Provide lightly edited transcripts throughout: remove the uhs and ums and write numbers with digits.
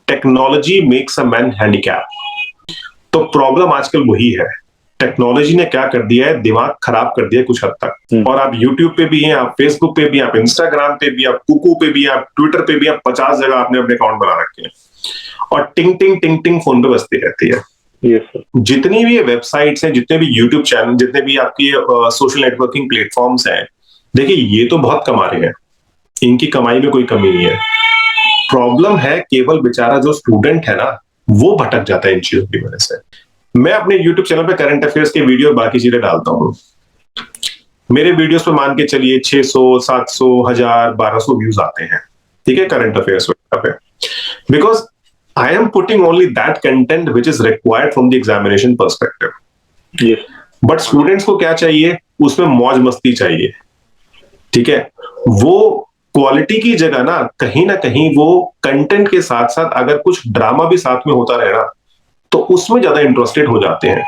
Technology makes a man handicap. तो problem आजकल वही है, टेक्नोलॉजी ने क्या कर दिया है, दिमाग खराब कर दिया कुछ हद तक। और आप यूट्यूब पे भी हैं, आप फेसबुक पे भी, आप इंस्टाग्राम पे भी, आप कुकू पे भी, आप ट्विटर पे भी, आप 50 जगह आपने अपने अकाउंट बना रखे हैं और टिंग टिंग टिंग टिंग फोन पे बजती रहती है। yes, जितनी भी वेबसाइट्स हैं, जितने भी यूट्यूब चैनल, जितने भी आपकी सोशल नेटवर्किंग प्लेटफॉर्म्स हैं, देखिए ये तो बहुत कमा रहे हैं, इनकी कमाई में कोई कमी नहीं है। प्रॉब्लम है केवल बेचारा जो स्टूडेंट है ना, वो भटक जाता है इन चीजों की वजह से। मैं अपने यूट्यूब चैनल पे करंट अफेयर्स के वीडियो बाकी चीजें डालता हूँ। मेरे वीडियोस पे मान के चलिए 600, 700, 1000, 1200 व्यूज आते हैं, ठीक है, करंट अफेयर्स पे, because I am putting only that content which is required from the examination perspective. yes, but students को क्या चाहिए, उसमें मौज मस्ती चाहिए, ठीक है। वो क्वालिटी की जगह ना कहीं वो कंटेंट के साथ साथ अगर कुछ ड्रामा भी साथ में होता रहे ना, तो उसमें ज्यादा इंटरेस्टेड हो जाते हैं।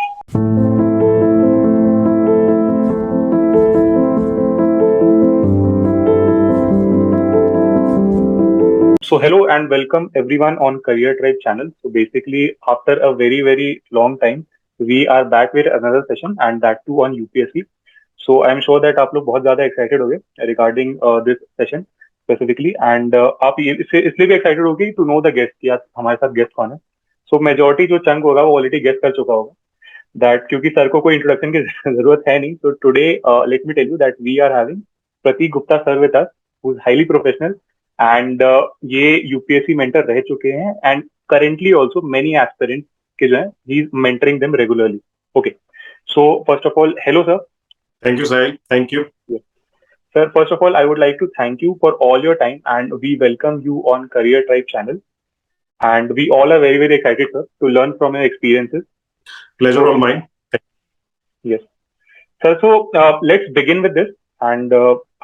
So hello and welcome everyone on Career Tribe channel. So basically, after a very long time, we are back with another session and that too on UPSC. So I'm sure that आप लोग बहुत ज़्यादा excited होंगे regarding this session specifically and आप इसलिए भी excited होंगे to know the guest कि आज हमारे साथ guest कौन है. So majority जो chunk होगा वो already guest कर चुका होगा that क्योंकि सर को कोई introduction की जरूरत है नहीं. So today let me tell you that we are having Pratik Gupta sir with us, who is highly professional. And ये यूपीएससी मेंटर रह चुके हैं and currently also many aspirants के जो है he is mentoring them regularly. Okay, so first of all hello sir. Thank you Sahil, thank you sir. First of all I would like to thank you for all your time and we welcome you on Career Tribe channel and we all are very excited sir to learn from your experiences. Pleasure all mine. Yes sir, so let's begin with this and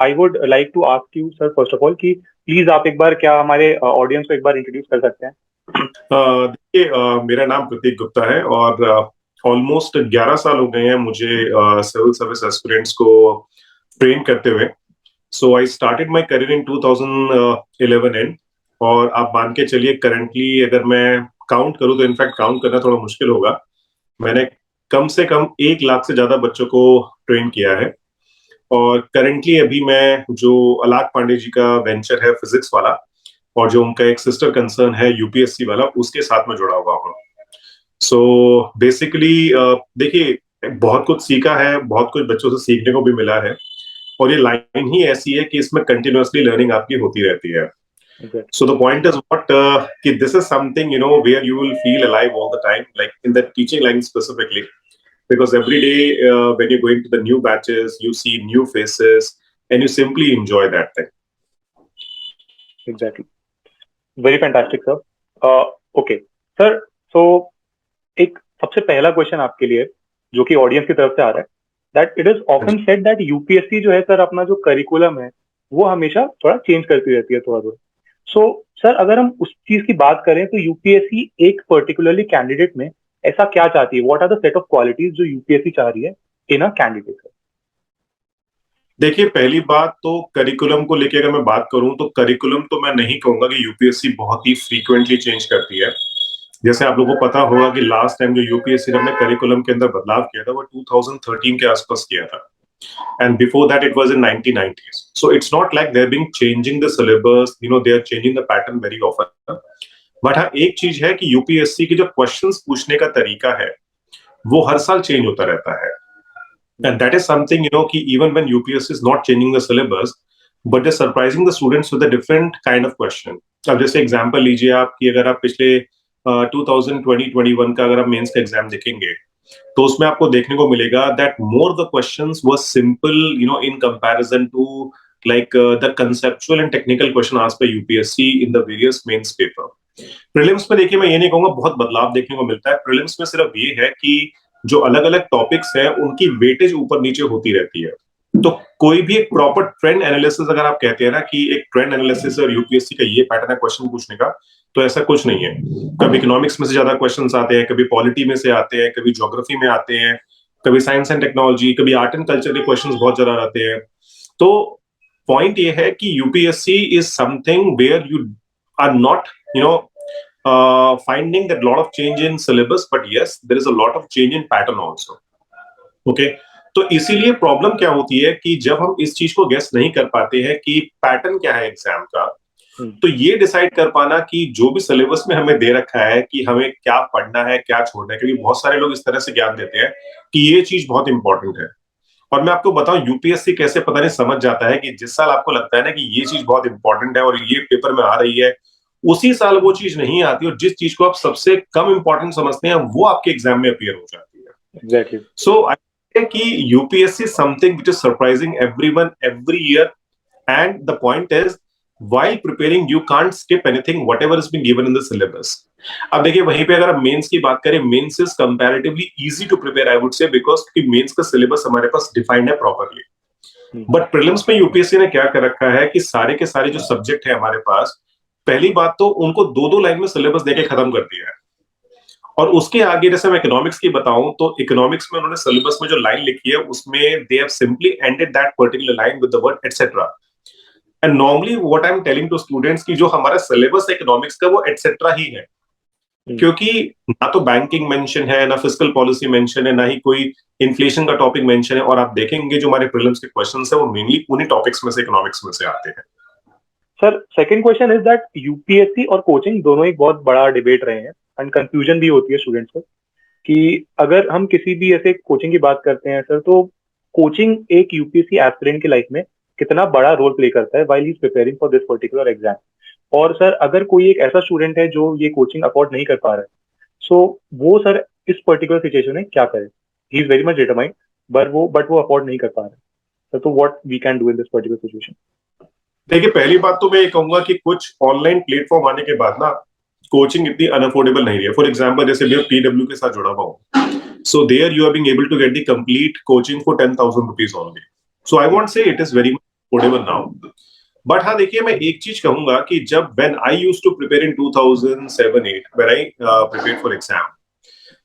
I would like to ask you sir first of all कि please आप एक बार क्या हमारे audience को एक बार introduce कर सकते हैं? देखिए, मेरा नाम प्रतीक गुप्ता है और ऑलमोस्ट 11 साल हो गए हैं मुझे सिविल सर्विस एस्पिरेंट्स को ट्रेन करते हुए. So I started my career in 2011 and, और आप मान के चलिए करंटली अगर मैं काउंट करूं तो इनफैक्ट काउंट करना थोड़ा मुश्किल होगा, मैंने कम से कम 1 लाख से ज्यादा बच्चों को ट्रेन किया है. और करेंटली अभी मैं जो अलाक पांडे जी का वेंचर है फिजिक्स वाला, और जो उनका एक सिस्टर कंसर्न है यूपीएससी वाला, उसके साथ में जुड़ा हुआ हूँ. सो बेसिकली देखिए बहुत कुछ सीखा है, बहुत कुछ बच्चों से सीखने को भी मिला है, और ये लाइन ही ऐसी है कि इसमें कंटिन्यूअसली लर्निंग आपकी होती रहती है. So the point is what this is something where you will feel alive all the time, like in the teaching line specifically, because every day when you're going to the new batches, you see new faces and you simply enjoy that thing. Exactly. Very fantastic, sir. Okay, sir. So एक सबसे पहला question आपके लिए जो कि audience की तरफ से आ रहा है, that it is often said that UPSC जो है सर अपना जो करिकुलम है वो हमेशा थोड़ा चेंज करती रहती है थोड़ा. सो सर अगर हम उस चीज की बात करें तो यूपीएससी एक पर्टिकुलरली कैंडिडेट में ऐसा क्या चाहती है? What are the set of qualities जो यूपीएससी चाह रही है इन अ कैंडिडेट? देखिए पहली बात तो करिकुलम को लेके अगर मैं बात करूं तो करिकुलम तो मैं नहीं कहूंगा कि यूपीएससी बहुत ही फ्रीक्वेंटली चेंज करती है. जैसे आप लोगों को पता होगा कि लास्ट टाइम जो यूपीएससी ने अपने करिकुलम के अंदर बदलाव किया था वो 2013 के आसपास किया था, and before that it was in 1990s. So it's not like they're being changing the syllabus, they are changing the pattern very often. But हाँ एक चीज है कि यूपीएससी के जो क्वेश्चंस पूछने का तरीका है वो हर साल चेंज होता रहता है, and that is something कि even when UPSC is not changing the syllabus, but they're surprising the students with a different kind of question. अब जैसे एग्जांपल लीजिए आप कि अगर आप पिछले 2020-21 का अगर आप मेंस का एग्जाम देखेंगे तो उसमें आपको देखने को मिलेगा that more the questions were simple, in comparison to like the conceptual and technical question asked by UPSC in the various mains paper. Prelims में देखिए मैं ये नहीं कहूंगा बहुत बदलाव देखने को मिलता है. प्रीलिम्स में सिर्फ ये है कि जो अलग अलग टॉपिक्स हैं उनकी वेटेज ऊपर नीचे होती रहती है. तो कोई भी एक प्रॉपर ट्रेंड एनालिसिस अगर आप कहते हैं ना कि एक ट्रेंड एनालिसिस और यूपीएससी का ये पैटर्न है क्वेश्चन पूछने का, तो ऐसा कुछ नहीं है. कभी इकोनॉमिक्स में से ज्यादा क्वेश्चंस आते हैं, कभी पॉलिटी में से आते हैं, कभी ज्योग्राफी में आते हैं, कभी साइंस एंड टेक्नोलॉजी, कभी आर्ट एंड कल्चर के क्वेश्चंस बहुत ज्यादा आते हैं. तो पॉइंट ये है कि UPSC is something where you are not finding that lot of change in syllabus, but yes, there is a lot of change in pattern also. Okay, तो इसीलिए प्रॉब्लम क्या होती है कि जब हम इस चीज को गेस नहीं कर पाते हैं कि पैटर्न क्या है एग्जाम का, तो ये डिसाइड कर पाना कि जो भी सिलेबस में हमें दे रखा है कि हमें क्या पढ़ना है क्या छोड़ना है, क्योंकि बहुत सारे लोग इस तरह से ज्ञान देते हैं कि ये चीज बहुत इंपॉर्टेंट है। और मैं आपको बताऊं यूपीएससी कैसे पता नहीं समझ जाता है कि जिस साल आपको लगता है ना कि ये चीज बहुत इंपॉर्टेंट है और ये पेपर में आ रही है, उसी साल वो चीज नहीं आती और जिस चीज को आप सबसे कम इंपॉर्टेंट समझते हैं वो आपके एग्जाम में अपीयर हो जाती है। एग्जैक्टली। सो आई कि UPSC something which is surprising everyone every year, and the point is while preparing you can't skip anything whatever has been given in the syllabus. अब देखिए वहीं पे अगर आप मेंस की बात करें, mains is comparatively easy to prepare I would say, because कि मेंस का सिलेबस हमारे पास डिफाइंड है प्रॉपर्ली। बट प्रीलिम्स में यूपीएससी ने क्या कर रखा है कि सारे के सारे जो सब्जेक्ट है हमारे पास, पहली बात तो उनको दो दो लाइन में सिलेबस देके खत्म कर दिया है। और उसके आगे जैसे मैं इकोनॉमिक्स की बताऊं तो इकोनॉमिक्स में उन्होंने सिलेबस में जो लाइन लिखी है उसमें they have simply ended that particular line with the word etcetera. And normally what I am telling to students कि जो हमारा सिलेबस है इकोनॉमिक्स का वो एटसेट्रा ही है, क्योंकि ना तो बैंकिंग मेंशन है, ना फिस्कल पॉलिसी मेंशन है, ना ही कोई इन्फ्लेशन का टॉपिक मेंशन है। और आप देखेंगे जो हमारे प्रीलिम्स के क्वेश्चंस है वो मेनली उन्हीं टॉपिक्स में से, इकोनॉमिक्स में से आते हैं। Sir second question is that UPSC और कोचिंग दोनों एक बहुत बड़ा डिबेट रहे हैं एंड कंफ्यूजन भी होती है स्टूडेंट्स को कि अगर हम किसी भी ऐसे कोचिंग की बात करते हैं सर, तो कोचिंग एक यूपीएससी एस्पिरेंट की लाइफ में कितना बड़ा रोल प्ले करता है while he is preparing for this particular exam. और सर अगर कोई एक ऐसा स्टूडेंट है जो ये कोचिंग अफोर्ड नहीं कर पा रहा है, सो वो सर इस पर्टिकुलर सिचुएशन में क्या करे? He is very much determined but वो अफोर्ड नहीं कर पा रहा है सर, तो what we can do in this particular situation? देखिए पहली बात तो मैं ये कहूंगा कि कुछ ऑनलाइन प्लेटफॉर्म आने के बाद ना कोचिंग इतनी अनअफोर्डेबल नहीं है। फॉर एग्जांपल जैसे मैं पीडब्ल्यू के साथ जुड़ा हुआ हूँ, so there you are being able to get the complete coaching for 10,000 rupees only. So I won't say it is very affordable now. But हाँ देखिए मैं एक चीज कहूंगा कि जब when I used to prepare in 2007-8 when I prepared for exam,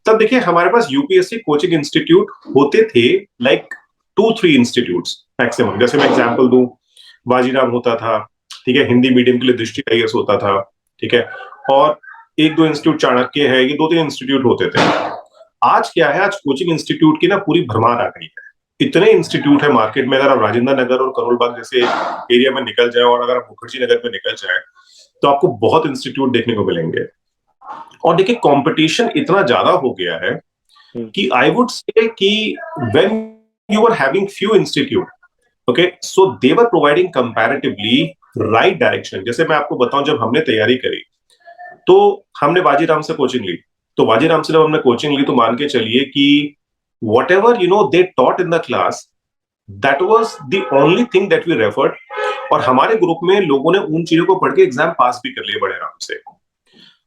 तब देखिए हमारे पास यूपीएससी कोचिंग इंस्टीट्यूट होते थे, लाइक 2-3 इंस्टीट्यूट्स मैक्सिमम। जैसे मैं एग्जांपल दूं, बाजीराम होता था, ठीक है, हिंदी मीडियम के लिए दृष्टि आईएएस होता था, ठीक है, और एक दो इंस्टीट्यूट चाणक्य है, ये 2-3 इंस्टीट्यूट होते थे। आज क्या है, आज कोचिंग इंस्टीट्यूट की ना पूरी भरमार आ गई है। इतने इंस्टीट्यूट है मार्केट में, अगर आप राजेंद्र नगर और करोल बाग जैसे एरिया में निकल जाए और अगर आप मुखर्जी नगर में निकल जाए तो आपको बहुत इंस्टीट्यूट देखने को मिलेंगे। और देखिए कंपटीशन इतना ज्यादा हो गया है कि आई वुड से कि when you are having few institute, okay, so they were providing comparatively right direction. जैसे मैं आपको बताऊं, जब हमने तैयारी करी तो हमने बाजीराम से कोचिंग ली, तो बाजीराम से जब हमने कोचिंग ली तो मान के चलिए कि whatever they taught in the class, that was the only thing that we referred। और हमारे ग्रुप में लोगों ने उन चीजों को पढ़ के एग्जाम पास भी कर लिए बड़े आराम से।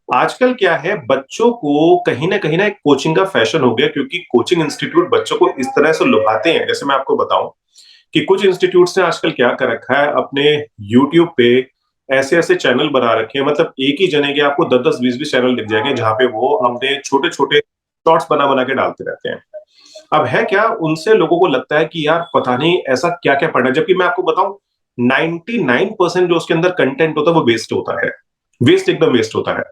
आजकल क्या है, बच्चों को कहीं ना एक कोचिंग का फैशन हो गया, क्योंकि कोचिंग इंस्टीट्यूट बच्चों को इस तरह से लुभाते हैं। जैसे मैं आपको बताऊं कि कुछ इंस्टीट्यूट्स ने आजकल क्या कर रखा है, अपने यूट्यूब पे ऐसे ऐसे चैनल बना रखे हैं, मतलब एक ही जने के आपको 10-10, 20-20 चैनल दिख जाएंगे जहां पे वो अपने छोटे छोटे शॉर्ट्स बना के डालते रहते हैं। अब है क्या, उनसे लोगों को लगता है कि यार पता नहीं ऐसा क्या क्या पढ़ना है, जबकि मैं आपको बताऊं 99% जो उसके अंदर कंटेंट होता है वो वेस्ट होता है, वेस्ट एकदम वेस्ट होता है।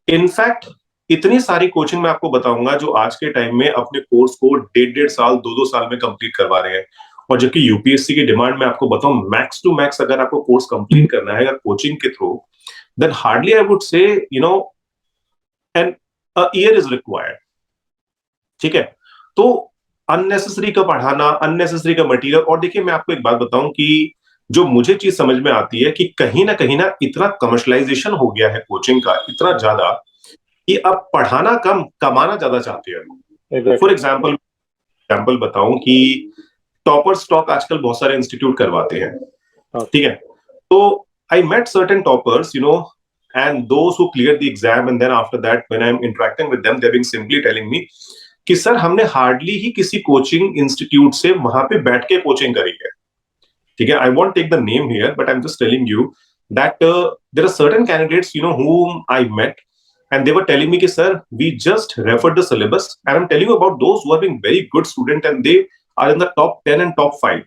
इनफैक्ट इतनी सारी कोचिंग मैं आपको बताऊंगा जो आज के टाइम में अपने कोर्स को 1.5 साल 2-2 साल में कंप्लीट करवा रहे हैं, और जबकि यूपीएससी की डिमांड में आपको बताऊं मैक्स टू मैक्स अगर आपको कोर्स कंप्लीट करना है अगर कोचिंग के through, then hardly I would say an a year is required. ठीक है, तो अननेसेसरी का पढ़ाना, अननेसेसरी का मटेरियल। और देखिए मैं आपको एक बात बताऊं कि जो मुझे चीज समझ में आती है कि कहीं ना इतना कमर्शलाइजेशन हो गया है कोचिंग का, इतना ज्यादा कि अब पढ़ाना कम, कमाना ज्यादा चाहते हैं। फॉर एग्जाम्पल बताऊं कि टॉपर स्टॉक आजकल बहुत सारे इंस्टीट्यूट करवाते हैं, ठीक है, तो I met certain toppers and those who cleared the exam, and then after that when I'm interacting with them they're being simply telling me कि सर हमने हार्डली ही किसी कोचिंग इंस्टीट्यूट से वहां पे बैठ के कोचिंग करी है, ठीक है। I won't take the name here but I am just telling you that there are certain candidates whom I met and they were telling me कि sir we just referred the syllabus and I'm telling you about those who are being very good student and they are in the top 10 and top 5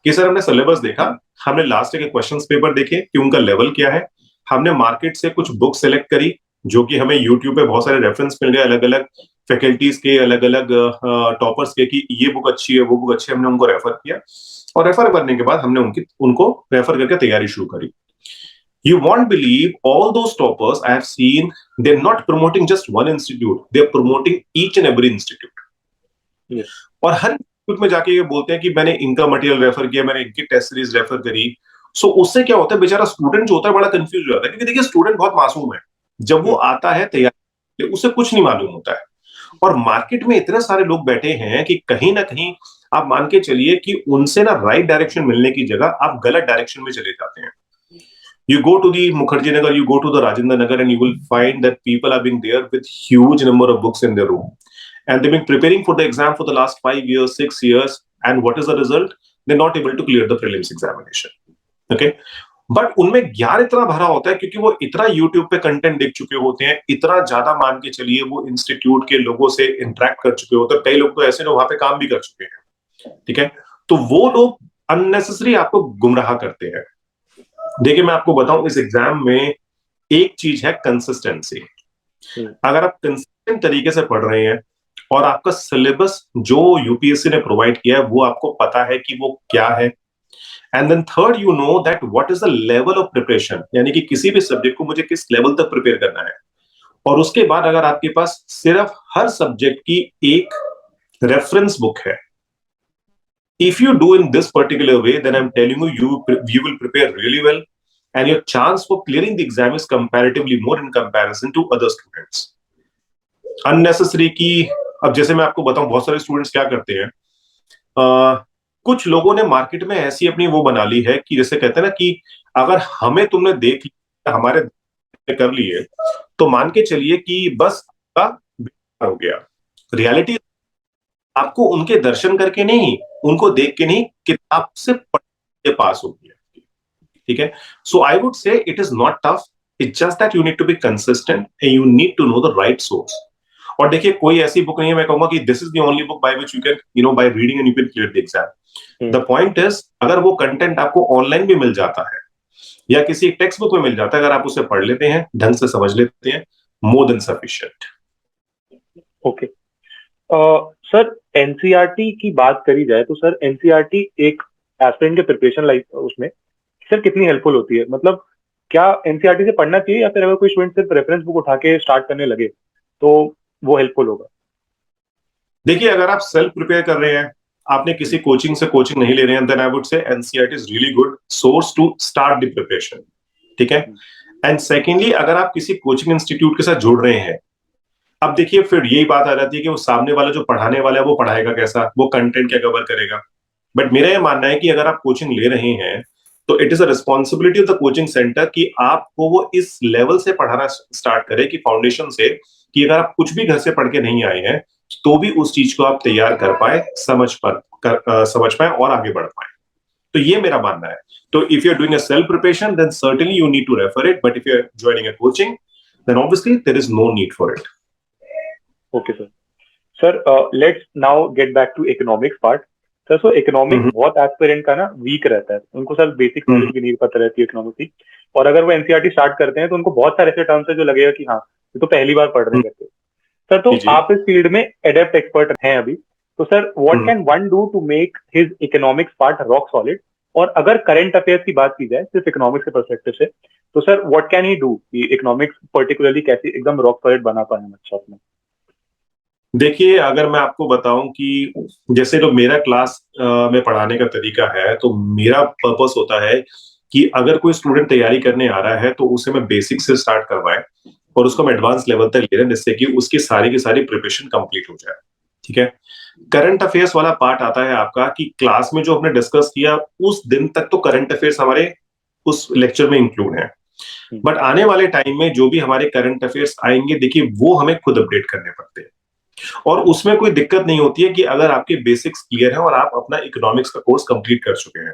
कि sir हमने syllabus देखा, हमने last के questions paper देखे कि उनका level क्या है, हमने मार्केट से कुछ बुक सेलेक्ट करी, जो कि हमें यूट्यूब पे बहुत सारे रेफरेंस मिल गए अलग अलग फैकल्टीज के, अलग अलग टॉपर्स के, कि ये बुक अच्छी है, वो बुक अच्छी है। हमने उनको रेफर किया और रेफर करने के बाद हमने उनको रेफर करके तैयारी शुरू करी। You won't believe all those toppers I have seen, they're not promoting just one institute, they're promoting each and every institute. Yes. और हर इंस्टीट्यूट में जाके ये बोलते हैं कि मैंने इनका मटेरियल रेफर किया, मैंने इनकी टेस्ट सीरीज रेफर करी। सो उससे क्या होता है, बेचारा स्टूडेंट जो होता है बड़ा कंफ्यूज हो जाता है, क्योंकि देखिए स्टूडेंट बहुत मासूम है, जब वो आता है तैयारी उसे कुछ नहीं मालूम होता है। और मार्केट में इतने सारे लोग बैठे हैं कि कहीं ना कहीं आप मान के चलिए कि उनसे ना राइट डायरेक्शन मिलने की जगह आप गलत डायरेक्शन में चले जाते हैं। You go to the Mukherjee Nagar, you go to the Rajendra Nagar, and you will find that people are being there with huge number of books in their room, and they've been preparing for the exam for the last 5 years, 6 years, and what is the result? They're not able to clear the prelims examination. Okay, but उनमें ज्ञान इतना भरा होता है क्योंकि वो इतना YouTube पे कंटेंट देख चुके होते हैं, इतना ज्यादा मान के चलिए वो इंस्टीट्यूट के लोगों से इंटरेक्ट कर चुके होते हैं, कई लोग तो ऐसे ना वहां पे काम भी कर चुके हैं। ठीक है, तो वो लोग अननेसेसरी आपको गुमराह करते हैं। देखिए मैं आपको बताऊं, इस एग्जाम में एक चीज है कंसिस्टेंसी। अगर आप कंसिस्टेंट तरीके से पढ़ रहे हैं और आपका सिलेबस जो यूपीएससी ने प्रोवाइड किया है वो आपको पता है कि वो क्या है, and then third you know that what is the level of preparation, यानी कि किसी भी सब्जेक्ट को मुझे किस लेवल तक प्रिपेयर करना है। और उसके बाद अगर आपके पास सिर्फ हर सब्जेक्ट की एक रेफरेंस बुक है, if you do in this particular way, then I'm telling you will prepare really well, and your chance for clearing the exam is comparatively more in comparison to other students. Unnecessary की, अब जैसे मैं आपको बताऊं, बहुत सारे students क्या करते हैं, कुछ लोगों ने मार्केट में ऐसी अपनी वो बना ली है कि जैसे कहते हैं ना कि अगर हमें तुमने देख लिया, हमारे कर लिए, तो मान के चलिए कि बस आपका बेकार हो गया। रियलिटी आपको उनके दर्शन करके नहीं, उनको देख के नहीं, किताब से पढ़ के पास हो गया। ठीक है, so I would say it is not tough, it's just that you need to be consistent and you need to know the right source. और देखिए कोई ऐसी बुक नहीं है मैं कहूंगा कि this is the only book by which you can, you know, by reading and you can clear the exam. The point is, अगर वो कंटेंट आपको ऑनलाइन भी मिल जाता है या किसी टेक्स्ट बुक में मिल जाता है, अगर आप उसे पढ़ लेते हैं, ढंग से समझ लेते हैं, more than sufficient. Okay sir, NCERT की बात करी जाए तो सर एनसीईआरटी एक एस्पिरेंट के प्रिपरेशन लाइफ उसमें सर कितनी हेल्पफुल होती है? मतलब क्या एनसीईआरटी से पढ़ना चाहिए या फिर अगर कोई स्टूडेंट सिर्फ रेफरेंस बुक उठा के स्टार्ट करने लगे तो वो हेल्पफुल होगा? देखिए अगर आप सेल्फ प्रिपेयर कर रहे हैं, आपने किसी कोचिंग से कोचिंग नहीं ले रहे हैं, then I would say NCERT is really good source to start the preparation. ठीक है, एंड सेकेंडली अगर आप किसी कोचिंग इंस्टीट्यूट के साथ जुड़ रहे हैं, अब देखिए फिर यही बात आ जाती है कि वो सामने वाला जो पढ़ाने वाला है वो पढ़ाएगा कैसा, वो कंटेंट क्या कवर करेगा। बट मेरा ये मानना है कि अगर आप कोचिंग ले रहे हैं तो it is a responsibility of the coaching centre कि आपको वो इस लेवल से पढ़ाना स्टार्ट करे कि फाउंडेशन से, कि अगर आप कुछ भी घर से पढ़ के नहीं आए हैं तो भी उस चीज को आप तैयार कर पाए, समझ पाए और आगे बढ़ पाए। तो ये मेरा मानना है। तो if you are doing a self preparation then certainly you need to refer it, but if you are joining a coaching then obviously there is no need for it. Okay sir. Sir let's now get back to economics part. Sir so economics बहुत aspirant का ना week रहता है, उनको sir basic knowledge भी नहीं पता रहती है इकोनॉमिक्स की, और अगर वो एनसीईआरटी स्टार्ट करते हैं तो उनको बहुत सारे ऐसे टर्म्स है जो लगेगा कि हाँ ये तो पहली बार पढ़ रहे हैं करके। सर तो आप इस फील्ड में एडेप्ट एक्सपर्ट हैं अभी, तो sir what can one do to make his economics part rock solid? और अगर करंट अफेयर्स की बात की जाए सिर्फ इकोनॉमिक्स के पर्सपेक्टिव से, तो sir what can he do कि इकोनॉमिक्स पर्टिकुलरली कैसे एकदम रॉक सॉलिड बना पाए हम अच्छा अपना? देखिए अगर मैं आपको बताऊं कि जैसे जो मेरा क्लास में पढ़ाने का तरीका है, तो मेरा पर्पस होता है कि अगर कोई स्टूडेंट तैयारी करने आ रहा है तो उसे मैं बेसिक से स्टार्ट करवाएं और उसको मैं एडवांस लेवल तक ले रहे हैं, जिससे कि उसकी सारी की सारी प्रिपरेशन कंप्लीट हो जाए। ठीक है, करंट अफेयर्स वाला पार्ट आता है आपका कि क्लास में जो हमने डिस्कस किया उस दिन तक तो करंट अफेयर्स हमारे उस लेक्चर में इंक्लूड है, बट आने वाले टाइम में जो भी हमारे करंट अफेयर्स आएंगे, देखिए वो हमें खुद अपडेट करने पड़ते हैं। और उसमें कोई दिक्कत नहीं होती है कि अगर आपके बेसिक्स क्लियर है और आप अपना इकोनॉमिक्स का कोर्स कंप्लीट कर चुके हैं।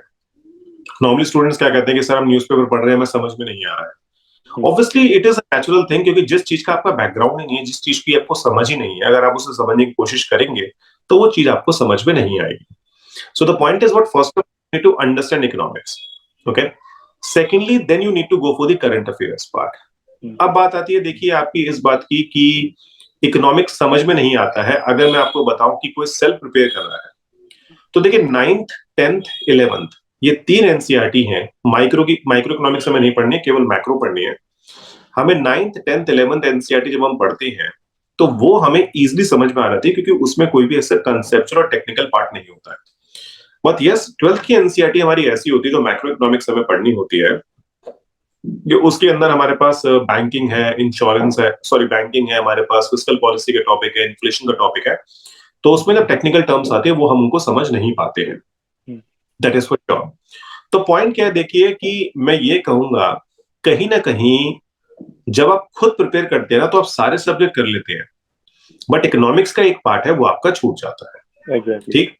नॉर्मली स्टूडेंट्स क्या कहते हैं कि सर हम न्यूज़पेपर पढ़ रहे हैं, हमें समझ में नहीं आ रहा है। Obviously it is a natural thing, क्योंकि जिस चीज का आपका बैकग्राउंड ही नहीं है, जिस चीज की आपको समझ ही नहीं है, अगर आप उसे समझने की कोशिश करेंगे तो वो चीज आपको समझ में नहीं आएगी। So the point is what first you need to understand economics, okay. Secondly then you need to go for the current affairs part. अब बात आती है देखिए आपकी इस बात की कि इकोनॉमिक्स समझ में नहीं आता है अगर मैं आपको बताऊं कि कोई सेल्फ प्रिपेयर कर रहा है। तो देखिए 9th 10th 11th ये 3 एनसीईआरटी हैं। माइक्रो इकोनॉमिक्स हमें नहीं पढ़नी है, केवल मैक्रो पढ़नी है। हमें 9th 10th 11th एनसीईआरटी जब हम पढ़ते हैं तो वो हमें इजीली समझ में आ जाती है क्योंकि उसमें कोई भी ऐसा कंसेप्चुअल और टेक्निकल पार्ट नहीं होता है। बट यस 12th की एनसीईआरटी हमारी ऐसी होती है जो मैक्रो इकोनॉमिक्स हमें पढ़नी होती है। जो उसके अंदर हमारे पास बैंकिंग है, इंश्योरेंस है, सॉरी बैंकिंग है, हमारे पास फिस्कल पॉलिसी का टॉपिक है, इन्फ्लेशन का टॉपिक है। तो उसमें जब टेक्निकल टर्म्स आते हैं वो हम उनको समझ नहीं पाते हैं। That is for sure. तो पॉइंट क्या है देखिए कि मैं ये कहूंगा कहीं ना कहीं जब आप खुद प्रिपेयर करते हैं ना तो आप सारे सब्जेक्ट कर लेते हैं, बट इकोनॉमिक्स का एक पार्ट है वो आपका छूट जाता है। एग्जैक्टली। ठीक।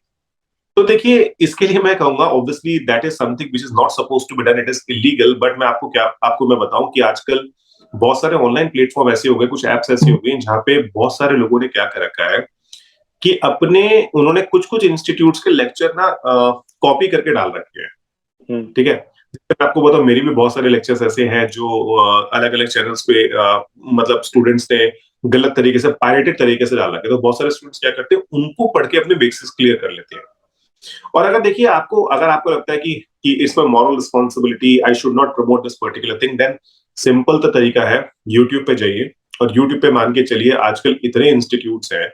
तो देखिए इसके लिए मैं कहूंगा obviously that is something which is not suppose to be done, it is illegal. But मैं आपको मैं बताऊं कि आजकल बहुत सारे ऑनलाइन प्लेटफॉर्म ऐसे हो गए, कुछ एप्स ऐसी हो गई जहां पे बहुत सारे लोगों ने क्या कर रखा है कि उन्होंने कुछ कुछ इंस्टीट्यूट्स के लेक्चर ना कॉपी करके डाल रखे हैं। ठीक है। मैं आपको बताऊं मेरी भी बहुत सारे लेक्चर्स ऐसे हैं जो अलग अलग चैनल्स पे मतलब स्टूडेंट्स ने गलत तरीके से पायरेटेड तरीके से डाल रखे। तो बहुत सारे स्टूडेंट्स क्या करते हैं उनको पढ़ के अपने बेसिक्स क्लियर कर लेते हैं। और अगर देखिए अगर आपको लगता है कि इसमें moral responsibility I should not promote this particular thing, then simple तो तरीका है यूट्यूब पे जाइए और यूट्यूब पे मान के चलिए आजकल इतने इंस्टीट्यूट्स हैं,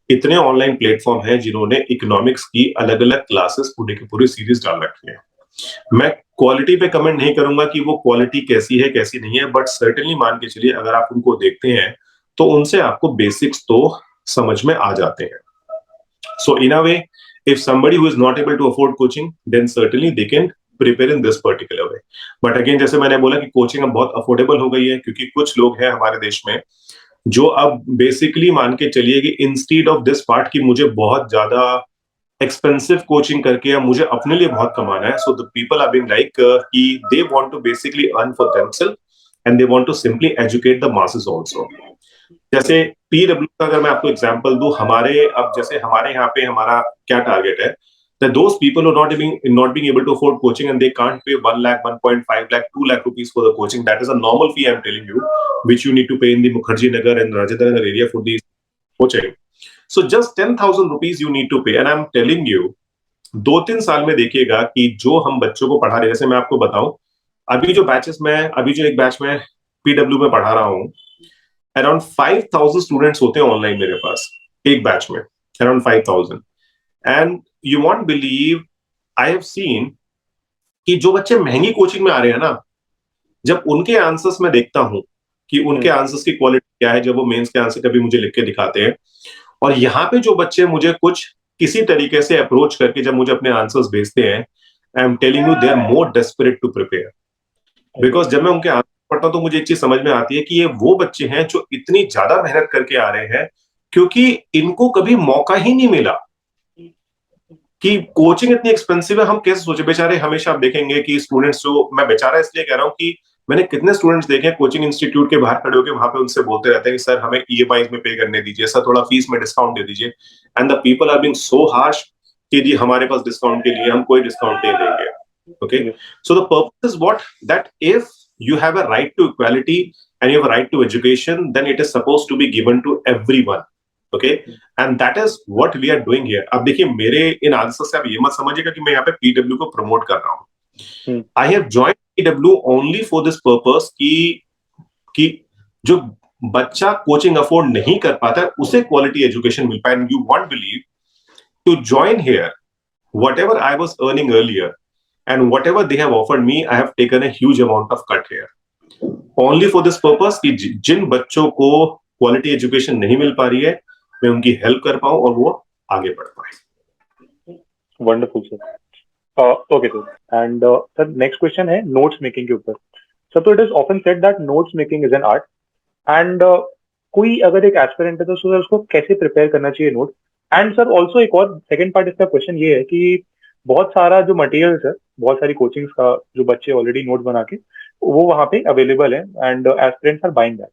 इतने ऑनलाइन प्लेटफॉर्म हैं जिन्होंने इकोनॉमिक्स की अलग अलग क्लासेस पूरी की पूरी सीरीज डाल रखी है। मैं क्वालिटी पे कमेंट नहीं करूंगा कि वो क्वालिटी कैसी है कैसी नहीं है, बट सर्टेनली मान के चलिए अगर आप उनको देखते हैं तो उनसे आपको बेसिक्स तो समझ में आ जाते हैं। सो इन अ वे if somebody who is not able to afford coaching then certainly they can prepare in this particular way. But again जैसे मैंने बोला कि कोचिंग अब बहुत अफोर्डेबल हो गई है क्योंकि कुछ लोग हैं हमारे देश में जो अब बेसिकली मान के चलिए कि इंस्टीड ऑफ दिस पार्ट की मुझे बहुत ज्यादा एक्सपेंसिव कोचिंग करके या मुझे अपने लिए बहुत कमाना है, so the people are being like कि they want to basically earn for themselves and they want to simply educate the masses also. जैसे पीडब्ल्यू का अगर मैं आपको एग्जांपल दूं, जैसे हमारे यहाँ पे हमारा क्या टारगेट है that those people who are not being able to afford coaching and they can't pay 1 lakh 1.5 lakh 2 lakh rupees for the coaching, that is a normal fee I'm telling you, which you need to pay in the Mukherjee Nagar and Rajendra Nagar area for the coaching. So just 10,000 rupees you need to pay and I'm telling you 2-3 साल में देखिएगा कि जो हम बच्चों को पढ़ा रहे हैं, जैसे मैं आपको बताऊं अभी जो एक बैच में पीडब्ल्यू में पढ़ा रहा हूं, अराउंड 5,000 स्टूडेंट्स होते हैं ऑनलाइन मेरे पास एक बैच में, around 5,000। And you want believe I have scene कि जो बच्चे महंगी कोचिंग में आ रहे हैं ना, जब उनके आंसर्स मैं देखता हूं कि उनके आंसर्स की क्वालिटी क्या है, जब वो मेंस के आंसर कभी मुझे लिख के दिखाते हैं, और यहाँ पे जो बच्चे मुझे कुछ किसी तरीके से अप्रोच करके जब मुझे अपने आंसर्स भेजते हैं, I am telling you they are more desperate to prepare. Because जब मैं उनके आंसर पढ़ता हूं तो मुझे एक चीज समझ में आती है कि ये वो बच्चे हैं जो इतनी ज्यादा मेहनत करके आ रहे हैं क्योंकि इनको कभी मौका ही नहीं मिला कि कोचिंग इतनी एक्सपेंसिव है। हम कैसे सोचे बेचारे, हमेशा आप देखेंगे कि स्टूडेंट्स जो, मैं बेचारा इसलिए कह रहा हूँ कि मैंने कितने स्टूडेंट्स देखे कोचिंग इंस्टीट्यूट के बाहर खड़े होकर वहां पे उनसे बोलते रहते हैं कि सर हमें ईएमआई में पे करने दीजिए, सर थोड़ा फीस में डिस्काउंट दे दीजिए, and the people are being so harsh कि जी हमारे पास डिस्काउंट के लिए हम कोई डिस्काउंट नहीं देंगे। Okay, so the purpose is what, that if you have a right to equality and you have a right to education, then it is supposed to be given to everyone. Okay, and that is what we are doing here. अब देखिए मेरे in answer से आप ये मत समझिएगा कि मैं यहाँ पे पीडब्ल्यू को प्रमोट कर रहा हूँ। I have joined PW only for this purpose कि जो बच्चा कोचिंग अफोर्ड नहीं कर पाता है उसे क्वालिटी एजुकेशन मिल पाए। And you want believe to join here whatever I was earning earlier and whatever they have offered me, I have taken a huge amount of cut here only for this purpose कि जिन बच्चों को quality education नहीं मिल पा रही है मैं उनकी help कर पाऊं और वो आगे बढ़ पाए। Wonderful sir. Okay sir, and sir next question है नोट्स मेकिंग के ऊपर। सर तो it is often said that notes making is an art, and कोई अगर एक एस्पिरेंट है तो सर उसको कैसे प्रिपेयर करना चाहिए नोट। एंड सर ऑल्सो एक और सेकंड पार्ट इसका क्वेश्चन ये है कि बहुत सारा जो मटेरियल्स है, बहुत सारी कोचिंग्स का जो बच्चे ऑलरेडी नोट बना के वो वहाँ पे अवेलेबल है and aspirants are buying that.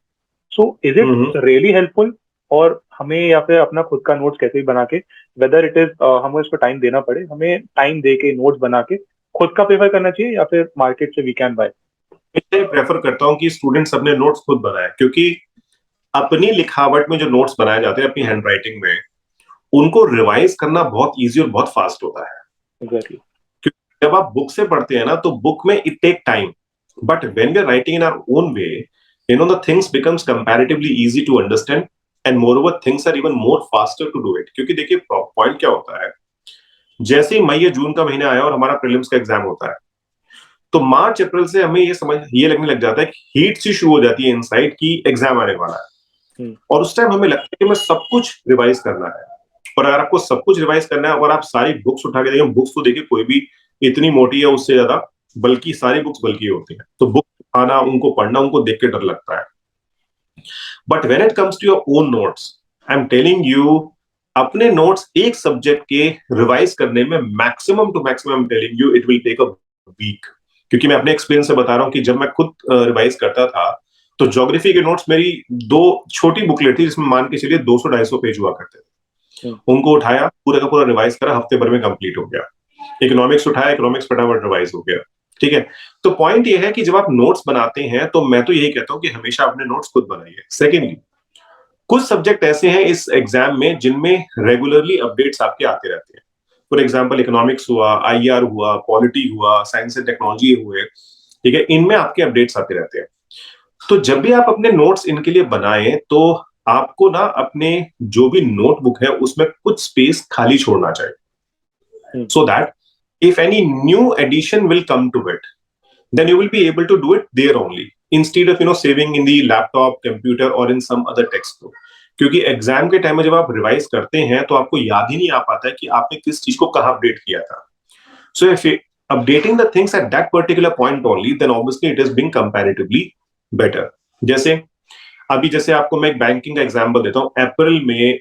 So is it really helpful, और हमें या फिर अपना खुद का नोट्स कैसे भी बना के, वेदर इट इज हमें उसको टाइम देना पड़े, हमें टाइम दे के नोट्स बना के खुद का प्रेफर करना चाहिए या फिर मार्केट से वी कैन बाय। मैं प्रेफर करता हूँ कि स्टूडेंट्स अपने नोट्स खुद बनाए, क्योंकि अपनी लिखावट में जो नोट्स बनाए जाते हैं अपनी हैंडराइटिंग में, उनको रिवाइज करना बहुत इजी और बहुत फास्ट होता है। एग्जैक्टली। क्योंकि जब आप बुक से पढ़ते हैं ना, तो बुक में it take time, but when we are writing in our own way, the things becomes comparatively easy to understand, and moreover things are even more faster to do it. क्योंकि देखिए point क्या होता है, जैसे ही मई या जून का महीना आया और हमारा प्रीलिम्स का एग्जाम होता है, तो मार्च अप्रैल से हमें ये लगने लग जाता है कि हीट सी शुरू हो जाती है इनसाइड की एग्जाम आने वाला है। और उस टाइम हमें लगता है कि मैं सब कुछ रिवाइज करना है। और अगर आपको सब कुछ रिवाइज करना है, अगर आप सारी बुक्स उठा के देखें, बुक्स तो देखिए कोई भी इतनी मोटी है उससे ज्यादा, बल्कि सारी बुक्स बल्कि होती है, तो बुक उठाना, उनको पढ़ना, उनको देख के डर लगता है। But when it comes to your own notes, I am telling you, अपने नोट्स एक सब्जेक्ट के रिवाइज करने में maximum to maximum telling you it will take a week. क्योंकि मैं अपने एक्सपीरियंस से बता रहा हूं कि जब मैं खुद रिवाइज करता था, तो ज्योग्राफी के नोट्स मेरी 2 छोटी बुकलेट थी जिसमें मान के चलिए 200-250 पेज हुआ करते थे। उनको उठाया, पूरा का पूरा रिवाइज करा, हफ्ते भर में कंप्लीट हो गया। इकोनॉमिक्स उठाया, इकोनॉमिक्स फटाफट रिवाइज हो गया। ठीक है, तो पॉइंट ये है कि जब आप नोट्स बनाते हैं, तो मैं तो यही कहता हूं कि हमेशा अपने नोट्स खुद बनाइए। सेकेंडली, कुछ सब्जेक्ट ऐसे हैं इस एग्जाम में जिनमें रेगुलरली अपडेट्स आपके आते रहते हैं। फॉर एग्जाम्पल इकोनॉमिक्स हुआ, आईआर हुआ, पॉलिटी हुआ, साइंस एंड टेक्नोलॉजी हुए, ठीक है, इनमें आपके अपडेट्स आते रहते हैं। तो जब भी आप अपने नोट्स इनके लिए बनाएं, तो आपको ना अपने जो भी नोटबुक है उसमें कुछ स्पेस खाली छोड़ना चाहिए, so that if any new addition will come to it, then you will be able to do it there only, instead of saving in the laptop, computer or in some other textbook. क्योंकि exam के time में जब आप revise करते हैं, तो आपको याद ही नहीं आ पाता है कि आपने किस चीज को कहाँ अपडेट किया था। So if you updating the things at that particular point only, then obviously it is being comparatively better. जैसे आपको मैं एक बैंकिंग का एग्जांपल देता हूं।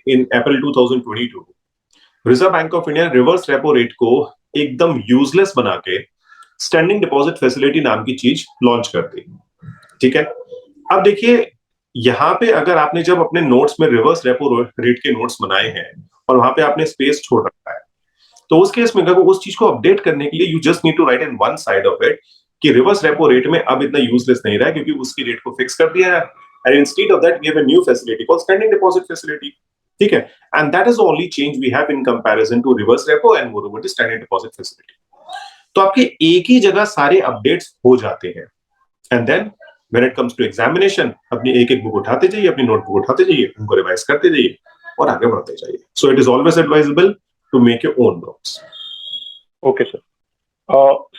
इन अप्रैल 2022 reserve bank of India reverse repo rate को एकदम यूजलेस बना के स्टैंडिंग डिपॉजिट फैसिलिटी नाम की चीज लॉन्च कर दी। ठीक है, अब देखिए यहाँ पे अगर आपने जब अपने नोट्स में रिवर्स रेपो रेट के नोट्स बनाए हैं और वहां पे आपने स्पेस छोड़ रखा है, तो उस केस में अगर उस चीज को अपडेट करने के लिए you just need to write in one side of it कि रिवर्स रेपो रेट में अब इतना यूजलेस नहीं रहा है, क्योंकि उसकी रेट को फिक्स कर दिया है, and instead of that we have a new facility called standing deposit facility. ठीक है, and that is the only change we have in comparison to reverse repo and moreover the standing deposit facility. तो आपके एक ही जगह सारे updates हो जाते हैं, and then when it comes to examination, अपनी एक एक बुक उठाते जाइए, अपनी नोटबुक उठाते जाइए, उनको रिवाइज करते जाइए और आगे बढ़ते जाइए। So it is always advisable to make your own notes. Okay, sir.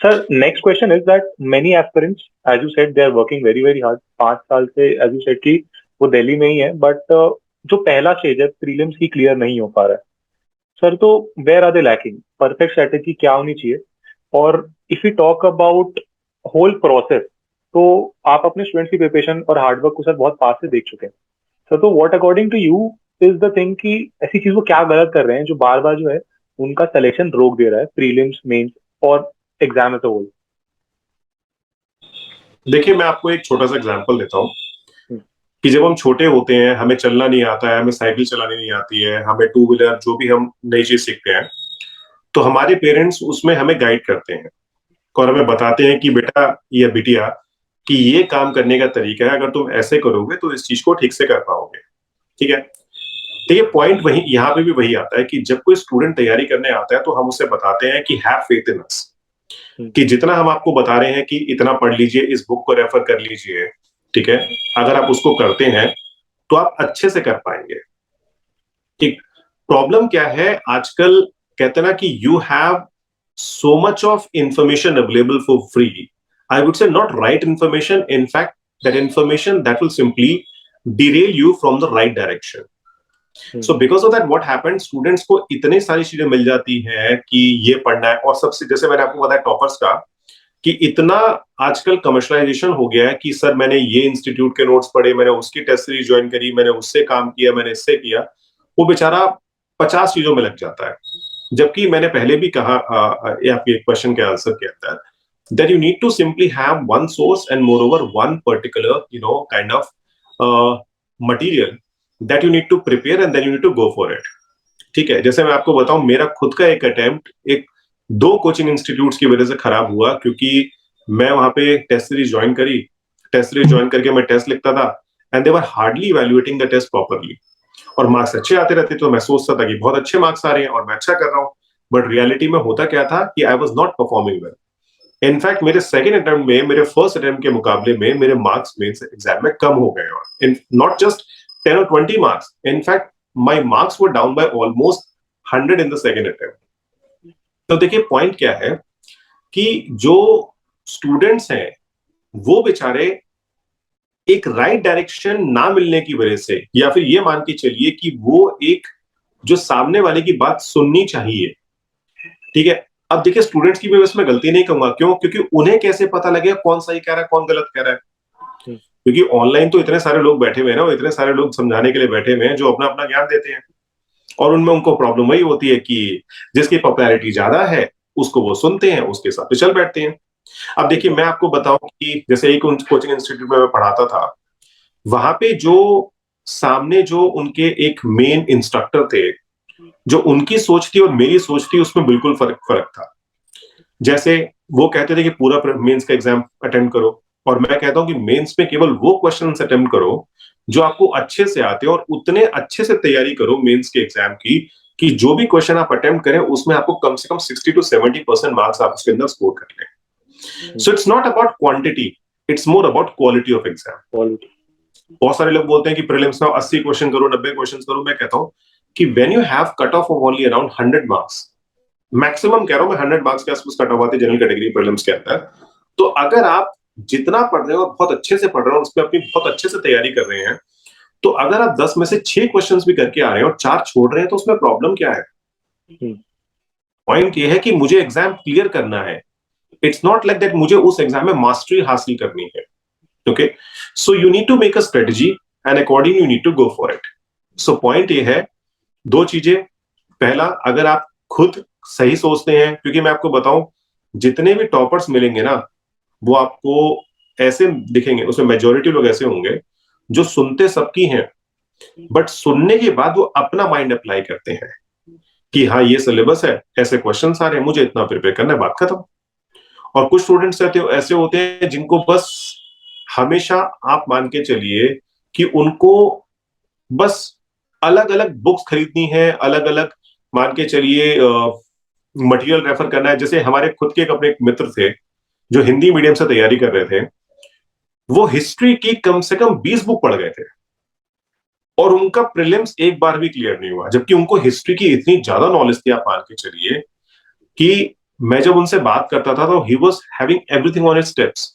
Sir, next question is that many aspirants, as you said, they are working very very hard. 5 साल से, as you said, कि वो दिल्ली में ही है, but जो पहला stage है prelims ही clear नहीं हो पा रहा है सर, तो where are they lacking? Perfect strategy क्या होनी चाहिए? और if you talk about whole process, तो आप अपने स्टूडेंट्स की प्रिपरेशन और हार्डवर्क को सर बहुत पास से देख चुके हैं सर, तो what according to you is the thing कि ऐसी चीज वो क्या गलत कर रहे हैं जो बार बार जो है उनका सिलेक्शन रोक दे रहा है प्रीलिम्स, मेंस और एग्जाम एज अ होल? देखिए, मैं आपको एक छोटा सा एग्जांपल देता हूँ कि जब हम छोटे होते हैं, हमें चलना नहीं आता है, हमें साइकिल चलानी नहीं आती है, हमें टू व्हीलर जो भी हम नई चीज सीखते हैं, तो हमारे पेरेंट्स उसमें हमें गाइड करते हैं और हमें बताते हैं कि बेटा या बिटिया कि ये काम करने का तरीका है, अगर तुम ऐसे करोगे तो इस चीज को ठीक से कर पाओगे। ठीक है, देखिए पॉइंट वही यहाँ पे भी वही आता है कि जब कोई स्टूडेंट तैयारी करने आता है, तो हम उसे बताते हैं कि हैव फेथ इन अस, कि जितना हम आपको बता रहे हैं कि इतना पढ़ लीजिए, इस बुक को रेफर कर लीजिए, ठीक है, अगर आप उसको करते हैं तो आप अच्छे से कर पाएंगे। ठीक, प्रॉब्लम क्या है आजकल, कहते हैं ना कि you have so much of information available for free. I would से not right information, in fact that information that will simply Daryl you from the right direction. So because of that what happened, students को इतनी सारी चीजें मिल जाती है कि ये पढ़ना है, और सबसे जैसे मैंने आपको बताया टॉपर्स का, कि इतना आजकल कमर्शलाइजेशन हो गया है कि सर मैंने ये इंस्टीट्यूट के नोट्स पढ़े, मैंने उसकी टेस्ट सीरीज ज्वाइन करी, मैंने उससे काम किया, मैंने इससे किया, वो बेचारा 50 चीजों में लग जाता है। जबकि मैंने पहले भी कहा, ये आपके क्वेश्चन के आंसर के अंदर, that you need to simply have one source and moreover one particular kind of material that you need to prepare and then you need to go for it. ठीक है, जैसे मैं आपको बताऊं, मेरा खुद का एक अटेम्प्ट एक 2 कोचिंग इंस्टीट्यूट्स की वजह से खराब हुआ, क्योंकि मैं वहां पे टेस्ट सीरीज ज्वाइन करी, टेस्ट सीरीज ज्वाइन करके मैं टेस्ट लिखता था and they were hardly evaluating the test properly. और मार्क्स अच्छे आते रहते तो मैं सोचता था कि बहुत अच्छे मार्क्स आ रहे हैं और मैं अच्छा कर रहा हूँ, बट रियलिटी में होता क्या था कि I was not performing well. In fact मेरे सेकंड अटेम्प्ट में, मेरे फर्स्ट अटेम्प्ट के मुकाबले में मेरे मार्क्स मेंस एग्जाम में कम हो गए, और नॉट जस्ट 10 और 20 marks, in fact my marks were down by almost 100 in the second attempt. तो देखिए पॉइंट क्या है कि जो स्टूडेंट्स हैं वो बेचारे एक राइट डायरेक्शन ना मिलने की वजह से, या फिर ये मान के चलिए कि वो एक जो सामने वाले की बात सुननी चाहिए, ठीक है। अब देखिए स्टूडेंट्स की भी इसमें गलती नहीं कहूंगा, क्यों? क्योंकि उन्हें कैसे पता लगेगा कौन सही कह रहा है कौन गलत कह रहा है? क्योंकि ऑनलाइन तो इतने सारे लोग बैठे हुए हैं ना, इतने सारे लोग समझाने के लिए बैठे हुए हैं जो अपना अपना ज्ञान देते हैं, और उनमें उनको प्रॉब्लम वही होती है कि जिसकी पॉपुलैरिटी ज्यादा है उसको वो सुनते हैं, उसके साथ चल बैठते हैं। अब देखिए मैं आपको बताऊं कि जैसे एक कोचिंग इंस्टीट्यूट में मैं पढ़ाता था, वहां पे जो सामने जो उनके एक मेन इंस्ट्रक्टर थे, जो उनकी सोच थी और मेरी सोच थी उसमें बिल्कुल फर्क फर्क था। जैसे वो कहते थे कि पूरा मेंस का एग्जाम अटेम्प्ट करो, और मैं कहता हूं कि मेंस में केवल वो क्वेश्चन अटेम्प्ट करो जो आपको अच्छे से आते हैं, और उतने अच्छे से तैयारी करो मेंस के एग्जाम की कि जो भी क्वेश्चन आप अटेम्प्ट करें उसमें आपको कम से कम 60 to 70% मार्क्स आप उसके अंदर स्कोर कर लें। So it's not about quantity, it's more about quality of exam. बहुत सारे लोग बोलते हैं कि प्रीलिम्स में 80 क्वेश्चन करो, 90 क्वेश्चन करो। मैं कहता हूं कि when you have cut off of only around 100 marks, maximum कह रहा हूं मैं 100 मार्क्स के आसपास कट ऑफ आते जनरल कैटेगरी प्रीलिम्स के अंदर, तो अगर आप जितना पढ़ रहे हो और बहुत अच्छे से पढ़ रहे हो और उसमें अपनी बहुत अच्छे से तैयारी कर रहे हैं, तो अगर आप 10 में से 6 क्वेश्चंस भी करके आ रहे हैं और 4 छोड़ रहे हैं, तो उसमें प्रॉब्लम क्या है? पॉइंट ये है कि मुझे एग्जाम क्लियर करना है। इट्स नॉट लाइक दैट मुझे उस एग्जाम में मास्टरी हासिल करनी है। Okay, so you need to make a strategy and according you need to go for it. So point ये है, दो चीजें। पहला, अगर आप खुद सही सोचते हैं, क्योंकि मैं आपको बताऊं जितने भी टॉपर्स मिलेंगे ना वो आपको ऐसे दिखेंगे, उसमें मेजोरिटी लोग ऐसे होंगे जो सुनते सबकी हैं, बट सुनने के बाद वो अपना माइंड अप्लाई करते हैं कि हाँ ये सिलेबस है, ऐसे क्वेश्चन आ रहे हैं, मुझे इतना प्रिपेयर करना है, बात खत्म। और कुछ स्टूडेंट्स ऐसे होते हैं जिनको बस हमेशा आप मान के चलिए कि उनको बस अलग अलग बुक्स खरीदनी है, अलग अलग मान के चलिए मटेरियल रेफर करना है। जैसे हमारे खुद के अपने एक मित्र थे जो हिंदी मीडियम से तैयारी कर रहे थे, वो हिस्ट्री की कम से कम 20 बुक पढ़ गए थे और उनका प्रीलिम्स एक बार भी क्लियर नहीं हुआ, जबकि उनको हिस्ट्री की इतनी ज्यादा नॉलेज थी, आप मान के चलिए कि मैं जब उनसे बात करता था तो he was having everything on his steps.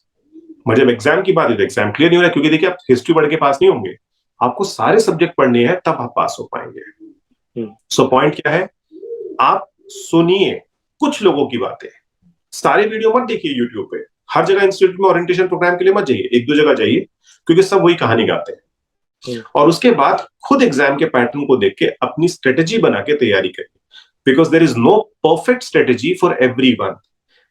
मैं जब एग्जाम की बात है तो एग्जाम क्लियर नहीं हो रहा, क्योंकि देखिए आप हिस्ट्री पढ़ के पास नहीं होंगे, आपको सारे सब्जेक्ट पढ़ने हैं तब आप पास हो पाएंगे। सो पॉइंट क्या है, आप सुनिए कुछ लोगों की बातें, सारे वीडियो मत देखिए यूट्यूब पे, हर जगह इंस्टीट्यूट में ओरिएंटेशन प्रोग्राम के लिए मत जाइए, एक दो जगह जाइए क्योंकि सब वही कहानी गाते हैं। और उसके बाद खुद एग्जाम के पैटर्न को देख के अपनी स्ट्रेटेजी बना के तैयारी करिए, because there is no perfect strategy for everyone.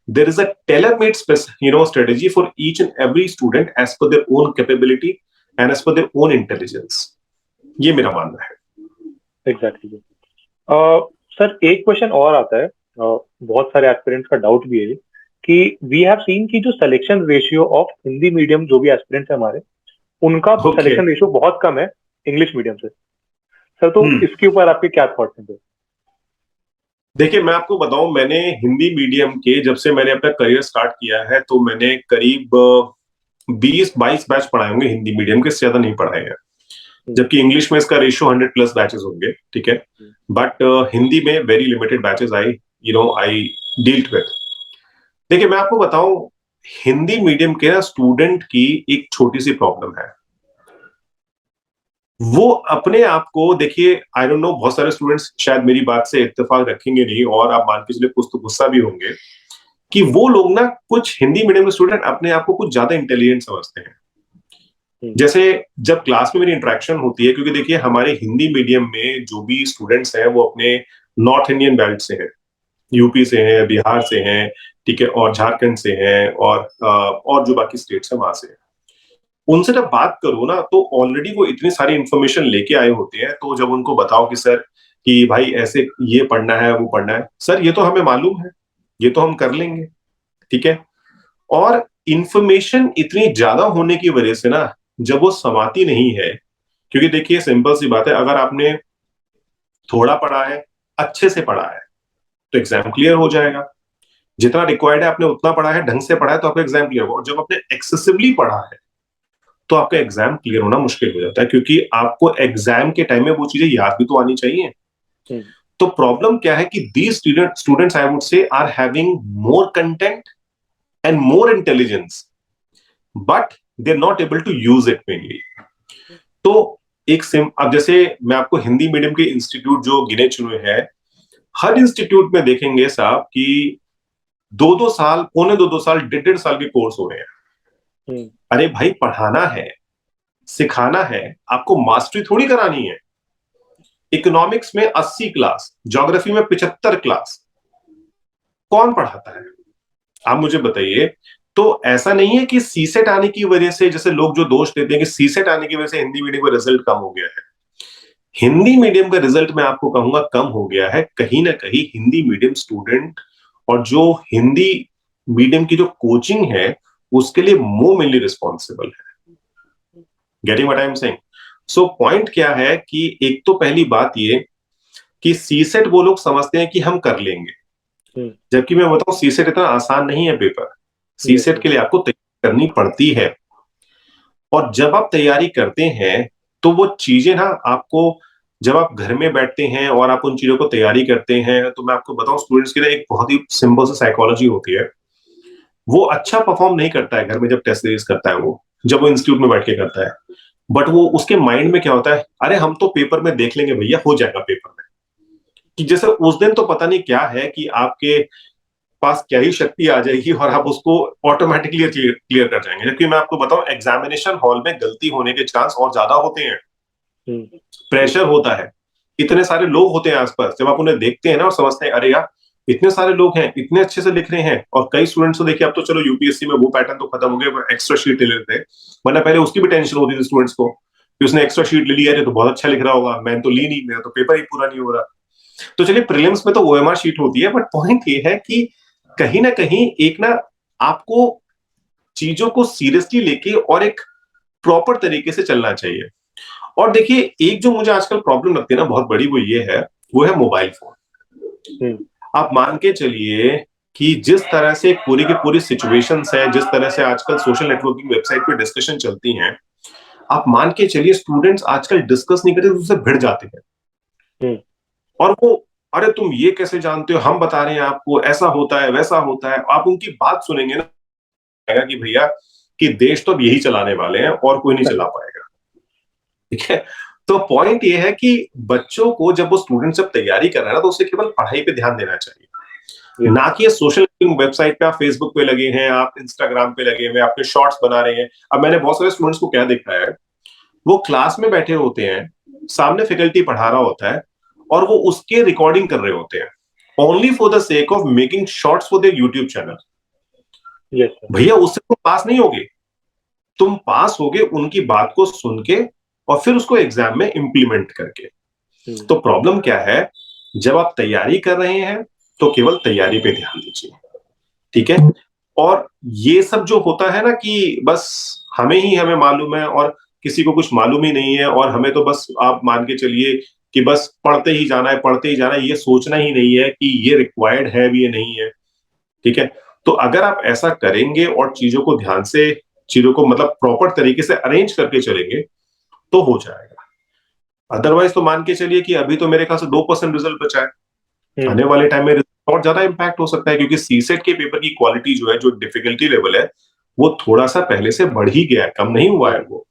There is a tailor-made strategy for each and every student as per their own capability and as per their own intelligence. ये मेरा मानना है। एग्जैक्टली। सर एक question और आता है, बहुत सारे एस्पिरेंट्स का डाउट भी है कि वी हैव सीन कि जो selection ratio of Hindi medium जो भी एस्पिरेंट्स है हमारे, उनका सिलेक्शन रेशियो बहुत कम है इंग्लिश मीडियम से। सर तो इसके ऊपर आपके क्या थॉट्स हैं? देखिए मैं आपको बताऊं, मैंने हिंदी मीडियम के जब से मैंने अपना करियर स्टार्ट किया है तो मैंने करीब 20-22 बैच पढ़ाए होंगे हिंदी मीडियम के, ज्यादा नहीं पढ़ाए हैं, जबकि इंग्लिश में इसका रेशियो 100+ बैचेस होंगे, ठीक है। बट हिंदी में very limited batches I dealt with. देखिए मैं आपको बताऊं, हिंदी मीडियम के ना स्टूडेंट की एक छोटी सी प्रॉब्लम है, वो अपने आप को, देखिए आई डोंट नो, बहुत सारे स्टूडेंट्स शायद मेरी बात से इत्तेफाक रखेंगे नहीं और आप मान के चलिए कुछ तो गुस्सा भी होंगे कि वो लोग ना, कुछ हिंदी मीडियम के स्टूडेंट अपने आप को कुछ ज्यादा इंटेलिजेंट समझते हैं। जैसे जब क्लास में मेरी इंटरेक्शन होती है, क्योंकि देखिए हमारे हिंदी मीडियम में जो भी स्टूडेंट्स हैं वो अपने नॉर्थ इंडियन बेल्ट से हैं, यूपी से हैं, बिहार से हैं, ठीक है, और झारखंड से हैं, और जो बाकी स्टेट्स हैं वहां से। उनसे जब बात करो ना तो ऑलरेडी वो इतनी सारी इंफॉर्मेशन लेके आए होते हैं, तो जब उनको बताओ कि सर कि भाई ऐसे ये पढ़ना है वो पढ़ना है, सर ये तो हमें मालूम है, ये तो हम कर लेंगे, ठीक है। और इंफॉर्मेशन इतनी ज्यादा होने की वजह से ना जब वो समाती नहीं है, क्योंकि देखिए सिंपल सी बात है, अगर आपने थोड़ा पढ़ा है, अच्छे से पढ़ा है, तो एग्जाम क्लियर हो जाएगा। जितना रिक्वायर्ड है आपने उतना पढ़ा है, ढंग से पढ़ा है, तो आपका एग्जाम क्लियर होगा। और जब आपने एक्सेसिवली पढ़ा है तो आपका एग्जाम क्लियर होना मुश्किल हो जाता है, क्योंकि आपको एग्जाम के टाइम में वो चीजें याद भी तो आनी चाहिए। तो प्रॉब्लम क्या है कि these students I would say are having more content and more intelligence, but they are not able to use it mainly. तो एक सिम अब जैसे मैं आपको हिंदी मीडियम के इंस्टीट्यूट जो गिने चुने हैं, हर इंस्टीट्यूट में देखेंगे साहब कि 2-2 साल, पौने 2-2 साल, 1.5-1.5 साल के कोर्स हो रहे हैं। अरे भाई, पढ़ाना है, सिखाना है, आपको मास्टरी थोड़ी करानी है। इकोनॉमिक्स में 80 क्लास, ज्योग्राफी में 75 क्लास, कौन पढ़ाता है? आप मुझे बताइए। तो ऐसा नहीं है कि सीसेट आने की वजह से, जैसे लोग जो दोष देते हैं कि सीसेट आने की वजह से हिंदी मीडियम का रिजल्ट कम हो गया है। हिंदी मीडियम का रिजल्ट मैं आपको कहूंगा कम हो गया है, कहीं ना कहीं हिंदी मीडियम स्टूडेंट और जो हिंदी मीडियम की जो कोचिंग है उसके लिए वो मेनली रिस्पॉन्सिबल है। Getting what I am saying? So point क्या है कि एक तो पहली बात ये कि सीसेट वो लोग समझते हैं कि हम कर लेंगे, जबकि मैं बताऊं सीसेट इतना आसान नहीं है पेपर। सीसेट के लिए आपको तैयारी करनी पड़ती है, और जब आप तैयारी करते हैं तो वो चीजें ना आपको, जब आप घर में बैठते हैं और आप उन चीजों को तैयारी करते हैं, तो मैं आपको बताऊं स्टूडेंट्स के लिए एक बहुत ही सिंपल सी साइकोलॉजी होती है। वो अच्छा परफॉर्म नहीं करता है घर में जब टेस्ट सीरीज करता है, वो जब वो इंस्टीट्यूट में बैठ के करता है, बट वो उसके माइंड में क्या होता है, अरे हम तो पेपर में देख लेंगे भैया, हो जाएगा पेपर में। कि जैसे उस दिन तो पता नहीं क्या है कि आपके पास क्या ही शक्ति आ जाएगी और आप उसको ऑटोमेटिकली क्लियर कर जाएंगे। जबकि मैं आपको बताऊं एग्जामिनेशन हॉल में गलती होने के चांस और ज्यादा होते हैं, प्रेशर होता है, इतने सारे लोग होते हैं आसपास। जब आप उन्हें देखते हैं ना और समझते हैं अरे यार इतने सारे लोग हैं, इतने अच्छे से लिख रहे हैं, और कई स्टूडेंट्स को देखिए, अब तो चलो यूपीएससी में वो पैटर्न तो खत्म हो गया, एक्स्ट्रा शीट ले लेते हैं, वरना पहले उसकी भी टेंशन होती थी स्टूडेंट्स को कि उसने एक्स्ट्रा शीट ले लिया है तो बहुत अच्छा लिख रहा होगा, मैंने तो ली नहीं, मेरा तो पेपर ही पूरा नहीं हो रहा। तो चलिए प्रीलिम्स में तो ओएमआर शीट होती है, बट पॉइंट ये है कि कहीं ना कहीं एक ना आपको चीजों को सीरियसली लेके और एक प्रॉपर तरीके से चलना चाहिए। और देखिए एक जो मुझे आजकल प्रॉब्लम लगती है ना बहुत बड़ी, वो ये है, वो है मोबाइल फोन। आप मान के चलिए कि जिस तरह से पूरी की पूरी सिचुएशंस है, जिस तरह से आजकल सोशल नेटवर्किंग वेबसाइट पे डिस्कशन चलती हैं, आप मान के चलिए स्टूडेंट्स आजकल डिस्कस नहीं करते, उससे भिड़ जाते हैं। और वो, अरे तुम ये कैसे जानते हो, हम बता रहे हैं आपको, ऐसा होता है वैसा होता है। आप उनकी बात सुनेंगे ना, कि भैया कि देश तो अब यही चलाने वाले हैं और कोई नहीं चला पाएगा। ठीक है। तो पॉइंट ये है कि बच्चों को जब वो स्टूडेंट जब तैयारी कर रहा है ना, तो उसे केवल पढ़ाई पे ध्यान देना चाहिए, ना कि सोशल वेबसाइट पे आप फेसबुक पे लगे हैं, आप इंस्टाग्राम पे लगे हुए, आपने शॉर्ट्स बना रहे हैं। अब मैंने बहुत सारे स्टूडेंट्स को क्या देखा है, वो क्लास में बैठे होते हैं, सामने फैकल्टी पढ़ा रहा होता है और वो उसके रिकॉर्डिंग कर रहे होते हैं, only for the sake of making shorts for their YouTube channel. भैया उससे तुम पास नहीं होगे, तुम पास होगे उनकी बात को सुन के और फिर उसको एग्जाम में इंप्लीमेंट करके। तो प्रॉब्लम क्या है, जब आप तैयारी कर रहे हैं तो केवल तैयारी पे ध्यान दीजिए, ठीक है। और ये सब जो होता है ना कि बस हमें मालूम है और किसी को कुछ मालूम ही नहीं है, और हमें तो बस आप मान के चलिए कि बस पढ़ते ही जाना है, पढ़ते ही जाना है, ये सोचना ही नहीं है कि ये रिक्वायर्ड है भी, ये नहीं है, ठीक है। तो अगर आप ऐसा करेंगे और चीजों को ध्यान से, चीजों को मतलब प्रॉपर तरीके से अरेंज करके चलेंगे तो हो जाएगा। अदरवाइज तो मान के चलिए कि अभी तो मेरे ख्याल से 2% रिजल्ट बचा है, आने वाले टाइम में और ज्यादा इंपैक्ट हो सकता है, क्योंकि सीसेट के पेपर की क्वालिटी जो है, जो डिफिकल्टी लेवल है, वो थोड़ा सा पहले से बढ़ ही गया है, कम नहीं हुआ है वो।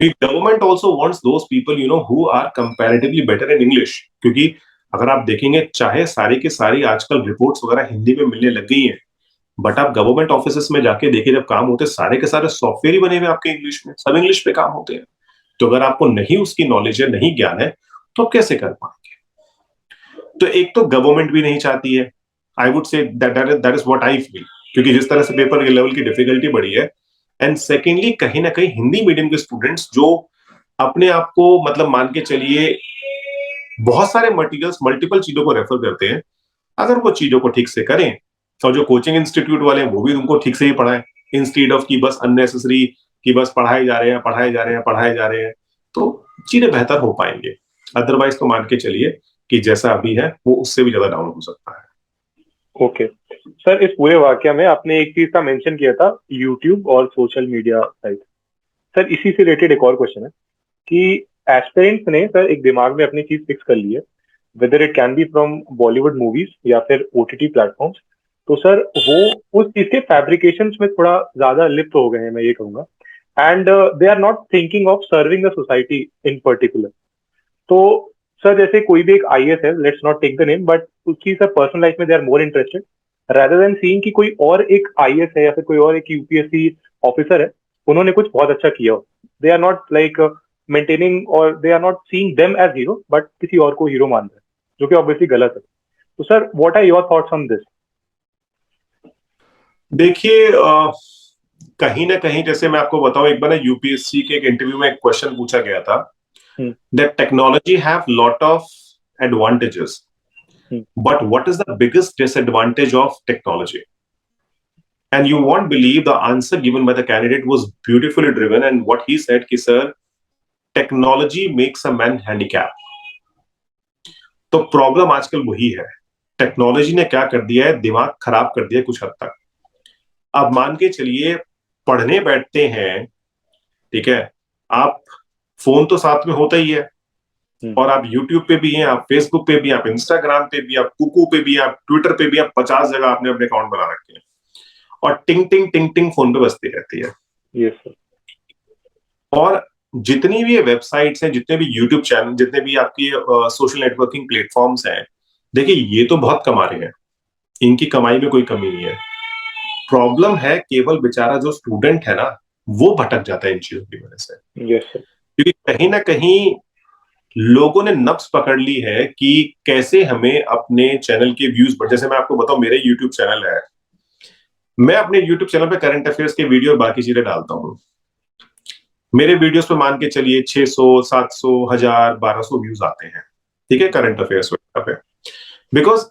Government also wants those people who are comparatively better in English, क्योंकि अगर आप देखेंगे चाहे सारी की सारी आजकल रिपोर्ट्स वगैरह हिंदी में मिलने लग गई हैं, बट आप गवर्नमेंट ऑफिस में जाके देखिए, जब काम होते सारे के सारे सॉफ्टवेयर ही बने हुए आपके इंग्लिश में, सब इंग्लिश पे काम होते हैं। तो अगर आपको नहीं उसकी नॉलेज है, नहीं ज्ञान है, तो आप कैसे कर पाएंगे? तो एक तो गवर्नमेंट भी नहीं चाहती है, आई would say that is what I feel, क्योंकि जिस तरह से पेपर के लेवल की डिफिकल्टी बढ़ी है। एंड सेकेंडली कहीं ना कहीं हिंदी मीडियम के स्टूडेंट्स जो अपने आप को मतलब मान के चलिए बहुत सारे मटेरियल्स, मल्टीपल चीजों को रेफर करते हैं, अगर वो चीजों को ठीक से करें और जो कोचिंग इंस्टीट्यूट वाले हैं वो भी उनको ठीक से ही पढ़ाएं, इंस्टीड ऑफ की बस अननेसेसरी कि बस पढ़ाए जा रहे हैं पढ़ाए जा रहे हैं पढ़ाए जा रहे हैं, तो चीजें बेहतर हो पाएंगे। अदरवाइज तो मान के चलिए कि जैसा अभी है वो उससे भी ज्यादा डाउन हो सकता है। ओके सर, इस पूरे वाक्य में आपने एक चीज का मेंशन किया था, यूट्यूब और सोशल मीडिया साइट। सर इसी से रिलेटेड एक और क्वेश्चन है कि एस्पिरेंट्स ने सर एक दिमाग में अपनी चीज फिक्स कर ली है, whether it can be from Bollywood movies या फिर ओटीटी प्लेटफॉर्म्स। तो सर वो उस चीज के फैब्रिकेशन में थोड़ा ज्यादा लिप्त हो गए हैं, मैं ये कहूंगा, and they are not thinking of serving the society in particular. तो सर जैसे कोई भी एक आईएएस है, let's not take the name, but उसकी सर पर्सनल लाइफ में they are more interested rather than seeing कि कोई और एक आईएएस है या फिर कोई और एक यूपीएससी ऑफिसर है, उन्होंने कुछ बहुत अच्छा किया हो। They are not like maintaining और they are not seeing them as hero, but किसी और को हीरो मान रहे हैं, जो कि ऑब्वियसली गलत है। तो sir what are your thoughts on this? देखिए कहीं ना कहीं जैसे मैं आपको बताऊं, एक बार ना यूपीएससी के एक इंटरव्यू में एक क्वेश्चन पूछा गया था that technology have lot of advantages, but what is the biggest disadvantage of technology? And you won't believe the answer given by the candidate was beautifully driven, and what he said कि sir, technology makes a man handicapped. तो problem आजकल वही है, technology ने क्या कर दिया है, दिमाग खराब कर दिया है कुछ हद तक। अब मान के चलिए पढ़ने बैठते हैं, ठीक है, आप फोन तो साथ में होता ही है, और आप यूट्यूब पे भी हैं, आप फेसबुक पे भी, आप इंस्टाग्राम पे भी, आप कुकू पे भी, आप ट्विटर पे भी, आप 50 जगह आपने अपने अकाउंट बना रखे हैं, और टिंग टिंग टिंग टिंग फोन पे बजती रहती है। Yes sir. और जितनी भी वेबसाइट्स हैं, जितने भी यूट्यूब चैनल, जितने भी आपकी सोशल नेटवर्किंग प्लेटफॉर्म्स हैं, देखिए ये तो बहुत कमा रहे हैं, इनकी कमाई में कोई कमी नहीं है। प्रॉब्लम है केवल बेचारा जो स्टूडेंट है ना, वो भटक जाता है इन चीजों की वजह से। Yes sir. क्योंकि कहीं ना कहीं लोगों ने नब्ज पकड़ ली है कि कैसे हमें अपने चैनल के व्यूज बढ़, जैसे मैं आपको बताऊं, मेरे यूट्यूब चैनल है, मैं अपने यूट्यूब चैनल पे करंट अफेयर्स के वीडियो और बाकी चीजें डालता हूं। मेरे वीडियोस पे मान के चलिए 600, 700, 1000, 1200 व्यूज आते हैं, ठीक है, करंट अफेयर्स पे, because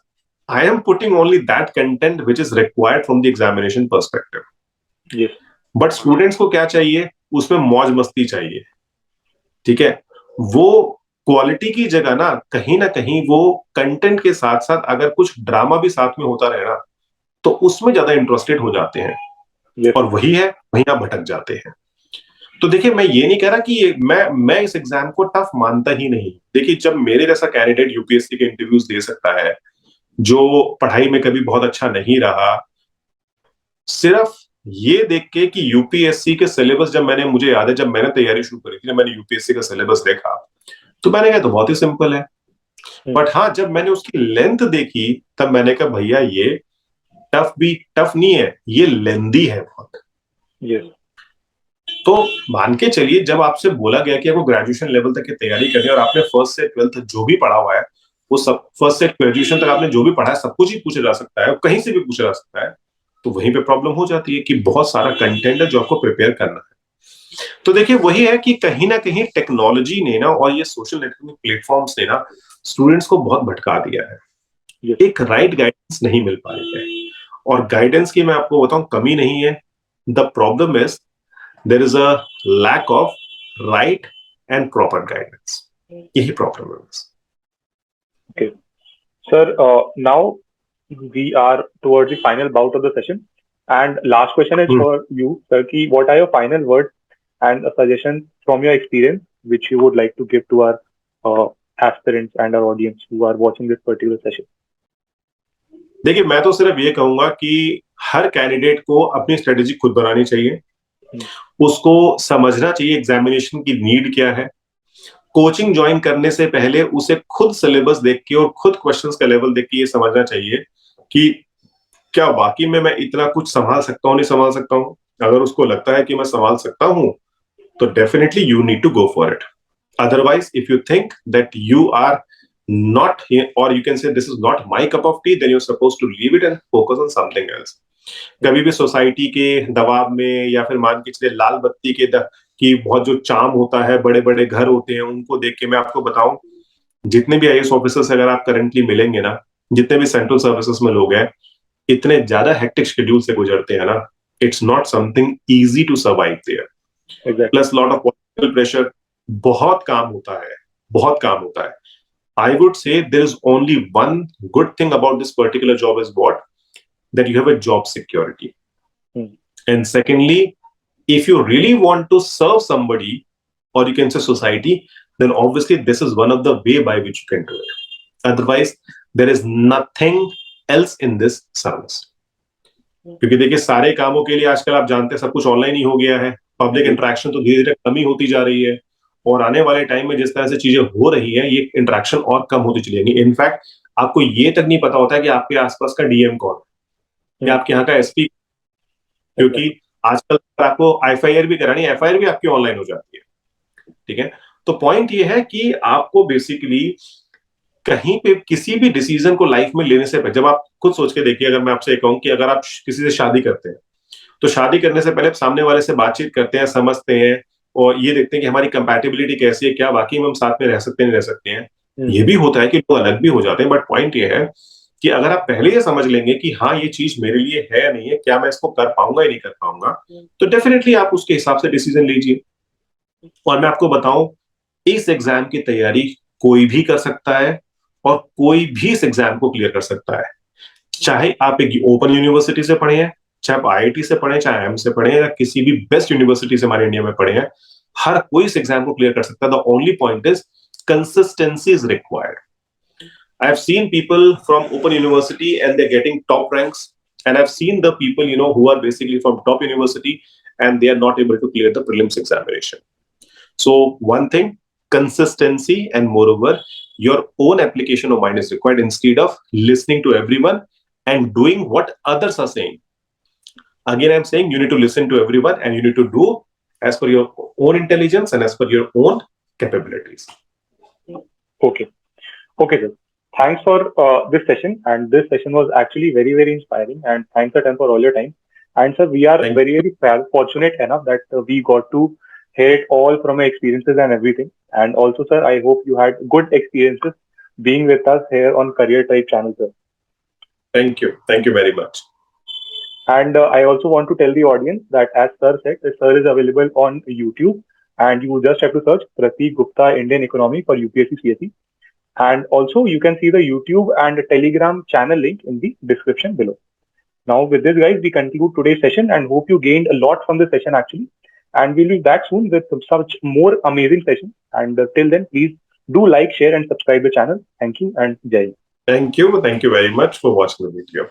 I am putting only that content which is required from the examination perspective. Yes. But students को क्या चाहिए, उसमें मौज मस्ती चाहिए, ठीक है। वो क्वालिटी की जगह ना कहीं वो कंटेंट के साथ साथ अगर कुछ ड्रामा भी साथ में होता रहे ना, तो उसमें ज्यादा इंटरेस्टेड हो जाते हैं। Yes. और वही है, वहीं आप भटक जाते हैं। तो देखिए मैं ये नहीं कह रहा कि मैं इस एग्जाम को टफ मानता ही नहीं। देखिए जब मेरे जैसा कैंडिडेट यूपीएससी के इंटरव्यूज दे सकता है, जो पढ़ाई में कभी बहुत अच्छा नहीं रहा, सिर्फ ये देख के कि यूपीएससी के सिलेबस, जब मैंने, मुझे याद है जब मैंने तैयारी शुरू करी थी, जब मैंने यूपीएससी का सिलेबस देखा, तो मैंने कहा तो बहुत ही सिंपल है। बट हाँ, जब मैंने उसकी लेंथ देखी, तब मैंने कहा भैया ये टफ नहीं है, ये लेंदी है बहुत। yes. तो मान के चलिए जब आपसे बोला गया कि आपको ग्रेजुएशन लेवल तक की तैयारी करनी है, और आपने फर्स्ट से 12th जो भी पढ़ा हुआ है, वो सब, फर्स्ट से ग्रेजुएशन तक आपने जो भी पढ़ा है, सब कुछ ही पूछा जा सकता है, कहीं से भी पूछा जा सकता है, तो वहीं पे प्रॉब्लम हो जाती है कि बहुत सारा कंटेंट है जो आपको प्रिपेयर करना है। तो देखिए वही है कि कहीं ना कहीं टेक्नोलॉजी ने ना, और ये सोशल नेटवर्किंग प्लेटफॉर्म्स ने ना, स्टूडेंट्स को बहुत भटका दिया है। yes. एक राइट गाइडेंस नहीं मिल पा रही है, और गाइडेंस की मैं आपको बताऊं कमी नहीं है। The problem is there is a lack of right and proper guidance, यही प्रॉब्लम है। Okay. Sir, now we are towards the final bout of the session, and last question is for you, sir. Ki what are your final words and a suggestion from your experience, which you would like to give to our aspirants and our audience who are watching this particular session? देखिए मैं तो सिर्फ ये कहूंगा कि हर candidate को अपनी strategy खुद बनानी चाहिए, उसको समझना चाहिए एग्जामिनेशन की नीड क्या है। कोचिंग ज्वाइन करने से पहले उसे खुद सिलेबस देख के और खुद क्वेश्चंस का लेवल देख के ये समझना चाहिए कि क्या वाकई में मैं इतना कुछ संभाल सकता हूँ, नहीं संभाल सकता हूँ। अगर उसको लगता है कि मैं संभाल सकता हूँ, तो definitely you need to go for it. Otherwise if you think that you are not here, or you can say this is not my cup of tea, then you're supposed to leave it and focus on something else. कभी भी society के दबाव में, या फिर मान के चले लाल बत्ती के की बहुत जो चाम होता है, बड़े बड़े घर होते हैं, उनको देख के मैं आपको बताऊं, जितने भी आईएएस ऑफिसर्स अगर आप करंटली मिलेंगे ना, जितने भी सेंट्रल सर्विसेज में लोग हैं, इतने ज्यादा हेक्टिक शेड्यूल से गुजरते हैं ना, it's not something easy to survive there. Plus lot of political pressure, बहुत काम होता है, बहुत काम होता है। I would say there is only one good thing about this particular job is what? That you have a job security. And secondly, if you really want to serve somebody, or you can say society, then obviously this is one of the way by which you can do it. Otherwise, there is nothing else in this service. क्योंकि देखिए सारे कामों के लिए आजकल आप जानते हैं सब कुछ ऑनलाइन ही हो गया है, पब्लिक इंटरेक्शन तो धीरे धीरे कम ही होती जा रही है, और आने वाले टाइम में जिस तरह से चीजें हो रही है ये इंटरेक्शन और कम होती चली जाएंगी। इनफैक्ट आपको ये तक नहीं पता होता है कि आपके आसपास का डीएम कौन है या आपके यहाँ का एसपी, क्योंकि आजकल आपको एफआईआर भी करानी, एफआईआर भी आपकी ऑनलाइन हो जाती है। ठीक है, तो पॉइंट ये है कि आपको बेसिकली कहीं पे किसी भी डिसीजन को लाइफ में लेने से पहले, जब आप खुद सोच के देखिए, अगर मैं आपसे कहूं कि अगर आप किसी से शादी करते हैं तो शादी करने से पहले सामने वाले से बातचीत करते हैं, समझते हैं और ये देखते हैं कि हमारी कंपैटिबिलिटी कैसी है, क्या वाकई में हम साथ में रह सकते हैं, नहीं रह सकते हैं। ये भी होता है कि लोग अलग भी हो जाते हैं, बट पॉइंट ये है कि अगर आप पहले ये समझ लेंगे कि हाँ ये चीज मेरे लिए है या नहीं है, क्या मैं इसको कर पाऊंगा या नहीं कर पाऊंगा, तो डेफिनेटली आप उसके हिसाब से डिसीजन लीजिए। और मैं आपको बताऊं, इस एग्जाम की तैयारी कोई भी कर सकता है और कोई भी इस एग्जाम को क्लियर कर सकता है, चाहे आप एक ओपन यूनिवर्सिटी से पढ़े हैं, चाहे आप आईआईटी से पढ़े, चाहे आईएम से पढ़े या किसी भी बेस्ट यूनिवर्सिटी से हमारे इंडिया में पढ़े हैं, हर कोई इस एग्जाम को क्लियर कर सकता है। The only point is consistency is required. I have seen people from open university and they are getting top ranks, and I have seen the people you know who are basically from top university and they are not able to clear the prelims examination. So one thing, consistency, and moreover your own application of mind is required instead of listening to everyone and doing what others are saying. Again, I'm saying you need to listen to everyone and you need to do as per your own intelligence and as per your own capabilities. Okay, sir. Thanks for this session, and this session was actually very, very inspiring, and thanks again for all your time. And sir, we are very, very fortunate enough that we got to hear it all from your experiences and everything. And also, sir, I hope you had good experiences being with us here on Career Tribe channel, sir. Thank you very much. And I also want to tell the audience that, as sir said, the sir is available on YouTube, and you just have to search Prateek Gupta Indian Economy for UPSC CSE. And also you can see the YouTube and Telegram channel link in the description below. Now with this, guys, we conclude today's session and hope you gained a lot from this session actually. And we'll be back soon with such more amazing sessions. And till then, please do like, share and subscribe the channel. Thank you and Jai. Thank you very much for watching the video.